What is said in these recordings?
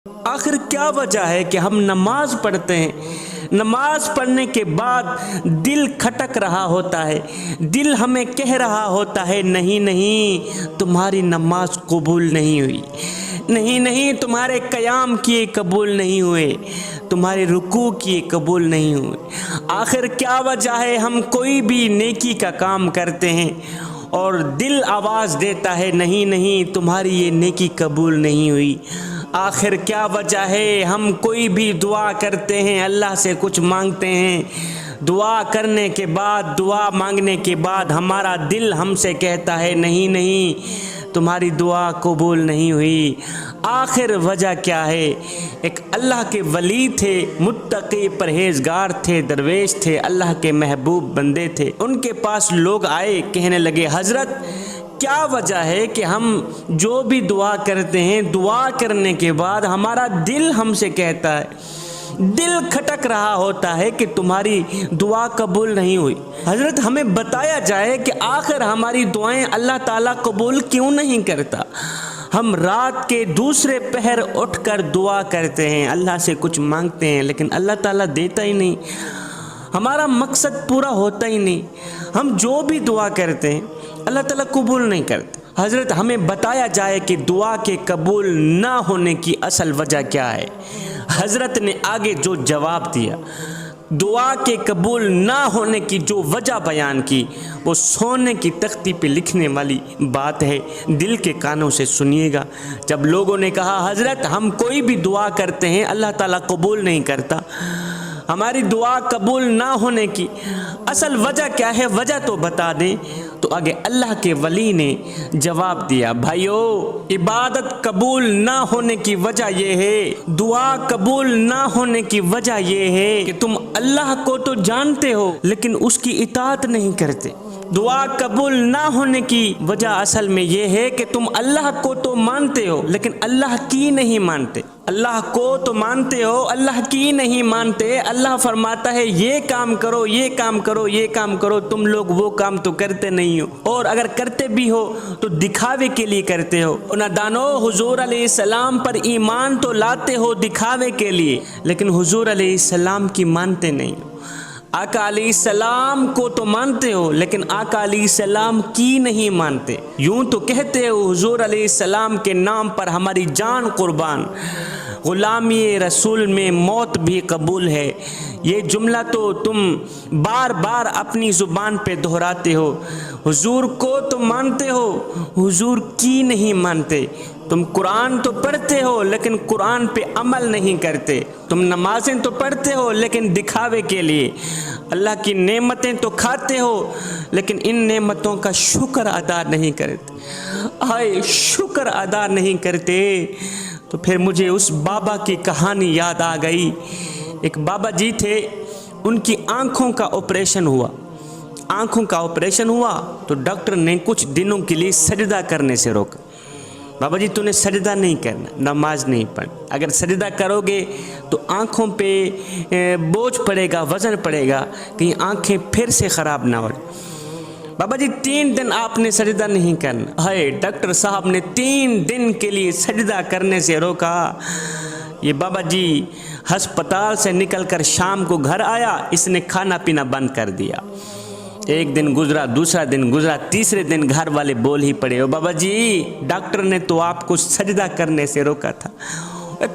آخر کیا وجہ ہے کہ ہم نماز پڑھتے ہیں، نماز پڑھنے کے بعد دل کھٹک رہا ہوتا ہے، دل ہمیں کہہ رہا ہوتا ہے نہیں نہیں تمہاری نماز قبول نہیں ہوئی، نہیں نہیں تمہارے قیام کیے قبول نہیں ہوئے، تمہارے رکوع کیے قبول نہیں ہوئے۔ آخر کیا وجہ ہے ہم کوئی بھی نیکی کا کام کرتے ہیں اور دل آواز دیتا ہے نہیں نہیں تمہاری یہ نیکی قبول نہیں ہوئی۔ آخر کیا وجہ ہے ہم کوئی بھی دعا کرتے ہیں، اللہ سے کچھ مانگتے ہیں، دعا کرنے کے بعد، دعا مانگنے کے بعد ہمارا دل ہم سے کہتا ہے نہیں نہیں تمہاری دعا قبول نہیں ہوئی۔ آخر وجہ کیا ہے؟ ایک اللہ کے ولی تھے، متقی پرہیزگار تھے، درویش تھے، اللہ کے محبوب بندے تھے۔ ان کے پاس لوگ آئے، کہنے لگے حضرت کیا وجہ ہے کہ ہم جو بھی دعا کرتے ہیں، دعا کرنے کے بعد ہمارا دل ہم سے کہتا ہے، دل کھٹک رہا ہوتا ہے کہ تمہاری دعا قبول نہیں ہوئی۔ حضرت ہمیں بتایا جائے کہ آخر ہماری دعائیں اللہ تعالیٰ قبول کیوں نہیں کرتا؟ ہم رات کے دوسرے پہر اٹھ کر دعا کرتے ہیں، اللہ سے کچھ مانگتے ہیں، لیکن اللہ تعالیٰ دیتا ہی نہیں، ہمارا مقصد پورا ہوتا ہی نہیں۔ ہم جو بھی دعا کرتے ہیں اللہ تعالیٰ قبول نہیں کرتے۔ حضرت ہمیں بتایا جائے کہ دعا کے قبول نہ ہونے کی اصل وجہ کیا ہے۔ حضرت نے آگے جو جواب دیا، دعا کے قبول نہ ہونے کی جو وجہ بیان کی، وہ سونے کی تختی پہ لکھنے والی بات ہے، دل کے کانوں سے سنیے گا۔ جب لوگوں نے کہا حضرت ہم کوئی بھی دعا کرتے ہیں اللہ تعالیٰ قبول نہیں کرتا، ہماری دعا قبول نہ ہونے کی اصل وجہ کیا ہے، وجہ تو بتا دیں، تو آگے اللہ کے ولی نے جواب دیا بھائیو، عبادت قبول نہ ہونے کی وجہ یہ ہے، دعا قبول نہ ہونے کی وجہ یہ ہے کہ تم اللہ کو تو جانتے ہو لیکن اس کی اطاعت نہیں کرتے۔ دعا قبول نہ ہونے کی وجہ اصل میں یہ ہے کہ تم اللہ کو تو مانتے ہو لیکن اللہ کی نہیں مانتے، اللہ کو تو مانتے ہو اللہ کی نہیں مانتے۔ اللہ فرماتا ہے یہ کام کرو، یہ کام کرو، یہ کام کرو، تم لوگ وہ کام تو کرتے نہیں ہو، اور اگر کرتے بھی ہو تو دکھاوے کے لیے کرتے ہو۔ نادانو، حضور علیہ السلام پر ایمان تو لاتے ہو دکھاوے کے لیے لیکن حضور علیہ السلام کی مانتے نہیں ہو۔ آقا علیہ السلام کو تو مانتے ہو لیکن آقا علیہ السلام کی نہیں مانتے۔ یوں تو کہتے ہو حضور علیہ السلام کے نام پر ہماری جان قربان، غلامی رسول میں موت بھی قبول ہے، یہ جملہ تو تم بار بار اپنی زبان پہ دہراتے ہو۔ حضور کو تو مانتے ہو، حضور کی نہیں مانتے۔ تم قرآن تو پڑھتے ہو لیکن قرآن پہ عمل نہیں کرتے، تم نمازیں تو پڑھتے ہو لیکن دکھاوے کے لیے، اللہ کی نعمتیں تو کھاتے ہو لیکن ان نعمتوں کا شکر ادا نہیں کرتے۔ آئے شکر ادا نہیں کرتے تو پھر مجھے اس بابا کی کہانی یاد آ گئی۔ ایک بابا جی تھے، ان کی آنکھوں کا آپریشن ہوا، آنکھوں کا آپریشن ہوا تو ڈاکٹر نے کچھ دنوں کے لیے سجدہ کرنے سے روکا۔ بابا جی تو نے سجدہ نہیں کرنا، نماز نہیں پڑھنا، اگر سجدہ کرو گے تو آنکھوں پہ بوجھ پڑے گا، وزن پڑے گا، کہیں آنکھیں پھر سے خراب نہ ہو۔ بابا جی 3 دن آپ نے سجدہ نہیں کرنا۔ ہائے، ڈاکٹر صاحب نے 3 دن کے لیے سجدہ کرنے سے روکا۔ یہ بابا جی ہسپتال سے نکل کر شام کو گھر آیا، اس نے کھانا پینا بند کر دیا۔ ایک دن گزرا، دوسرا دن گزرا، تیسرے دن گھر والے بول ہی پڑے، او بابا جی ڈاکٹر نے تو آپ کو سجدہ کرنے سے روکا تھا،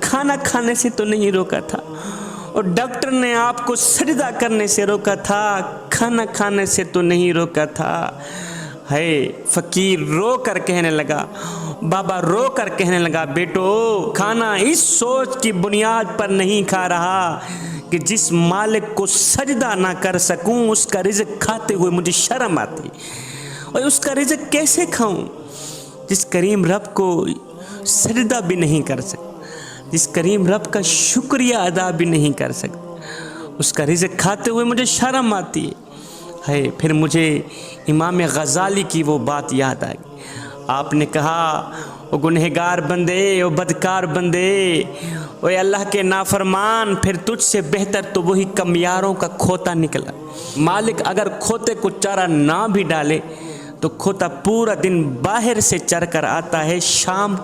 کھانا کھانے سے تو نہیں روکا تھا، اور ڈاکٹر نے آپ کو سجدہ کرنے سے روکا تھا، کھانا کھانے سے تو نہیں روکا تھا۔ ہے فقیر رو کر کہنے لگا، بابا رو کر کہنے لگا بیٹو کھانا اس سوچ کی بنیاد پر نہیں کھا رہا کہ جس مالک کو سجدہ نہ کر سکوں اس کا رزق کھاتے ہوئے مجھے شرم آتی، اور اس کا رزق کیسے کھاؤں جس کریم رب کو سجدہ بھی نہیں کر سکتا، جس کریم رب کا شکریہ ادا بھی نہیں کر سکتا، اس کا رزق کھاتے ہوئے مجھے شرم آتی ہے۔ پھر مجھے امام غزالی کی وہ بات یاد آ گئی، آپ نے کہا او گنہگار بندے، او بدکار بندے، اوے اللہ کے نافرمان، پھر تجھ سے بہتر تو وہی کمیاروں کا کھوتا نکلا۔ مالک اگر کھوتے کو چارہ نہ بھی ڈالے تو کھوتا پورا دن باہر سے چر کر آتا ہے، شام